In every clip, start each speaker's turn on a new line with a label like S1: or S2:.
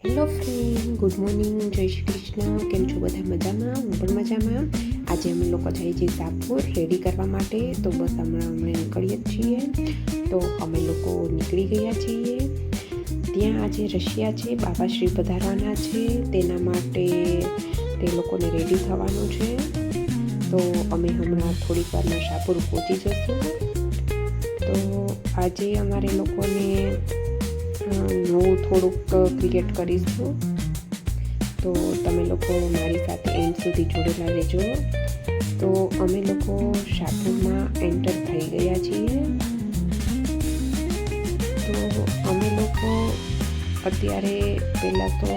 S1: Hello friend, good morning, જય શ્રી કૃષ્ણ. કેમ છો બધા? મજામાં? હું પણ મજામાં. આજે અમે લોકો જઈએ છીએ સાપુર રેડી કરવા માટે. તો બસ હમણાં નીકળીએ જ છીએ. તો અમે લોકો નીકળી ગયા છીએ. ત્યાં આજે રશિયા છે, બાબાશ્રી પધારવાના છે, તેના માટે તે લોકોને રેડી થવાનું છે. તો અમે હમણાં થોડીક વારમાં સાપુર પહોંચી જશું. તો આજે અમારે લોકોને નવું થોડુંક ક્રિએટ કરીશું. તો તમે લોકો મારી સાથે એન્ડ સુધી જોડેલા રહેજો. તો અમે લોકો સાપુરમાં એન્ટર થઈ ગયા છીએ. તો અમે લોકો અત્યારે પહેલાં તો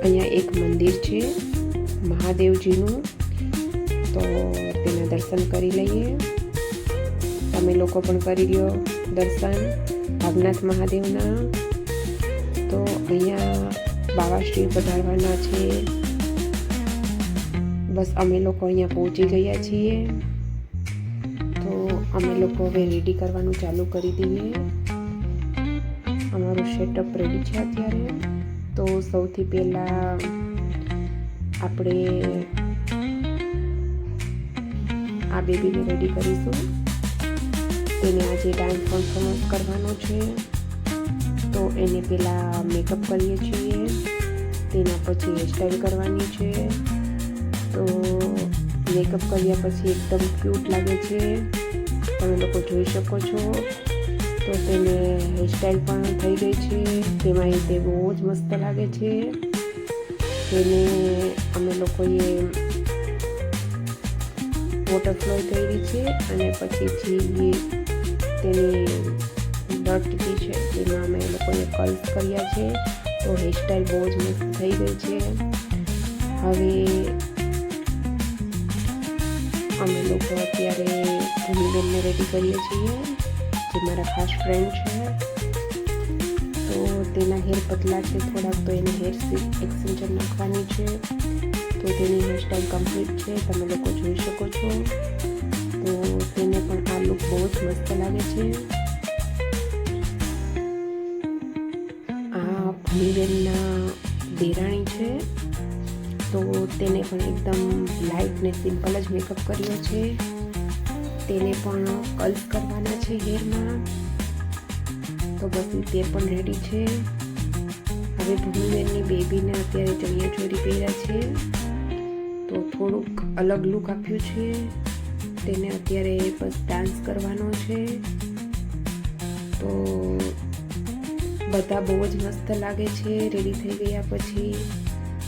S1: અહીંયા એક મંદિર છે મહાદેવજીનું, તો તેના દર્શન કરી લઈએ. તમે લોકો પણ કરી લ્યો દર્શન ભાગનાથ મહાદેવના. તો અહીંયા બાબાશ્રી પધારવાના છે. બસ અમે લોકો અહીંયા પહોંચી ગયા છીએ. તો અમે લોકો હવે રેડી કરવાનું ચાલુ કરી દઈએ. અમારું સેટઅપ રેડી છે અત્યારે. તો સૌથી પહેલાં આપણે આ બેબીને રેડી કરીશું. તેને આજે ડાન્સ પરફોર્મન્સ કરવાનો છે. તો એને પહેલાં મેકઅપ કરીએ છીએ, તેના પછી હેરસ્ટાઈલ કરવાની છે. તો મેકઅપ કર્યા પછી એકદમ ક્યુટ લાગે છે, તમે લોકો જોઈ શકો છો. તો તેને હેરસ્ટાઈલ પણ થઈ ગઈ છે, તેમાં તે બહુ જ મસ્ત લાગે છે. તેને અમે લોકોએ વોટરફ્લો કરી છે અને પછી જે તેની લટકી છે તેમાં અમે લોકોએ કર્લ્સ કર્યા છે. તો હેરસ્ટાઈલ બહુ જ મસ્ત થઈ ગઈ છે. હવે અમે લોકો અત્યારે ભૂમિબેનને રેડી કરીએ છીએ, જે મારા ખાસ ફ્રેન્ડ છે. તો તેના હેર પતલા છે થોડાક, તો એને હેર એક્સટેન્શન નાખવાની છે. તો તેની હેરસ્ટાઈલ કમ્પ્લીટ છે, તમે લોકો જોઈ શકો છો. તો તેને પણ આ લુક બહુ જ મસ્ત લાગે છે. આ ભૂમિબેનના દેરાણી છે. તો તેને પણ એકદમ લાઇટ ને સિમ્પલ જ મેકઅપ કર્યો છે. તેને પણ કર્લ્સ કરવાના છે હેરમાં. તો બસ તે પણ રેડી છે. હવે ભૂમિબેનની બેબીને અત્યારે ચણિયા ચોળી પહેર્યા છે. તો થોડુંક અલગ લુક આપ્યું છે. તેને અત્યારે બસ ડાન્સ કરવાનો છે. તો બધા બહુ જ મસ્ત લાગે છે રેડી થઈ ગયા પછી.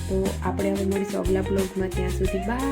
S1: તો આપણે હવે મળીશું અગલા બ્લોગમાં. ત્યાં સુધી બાય.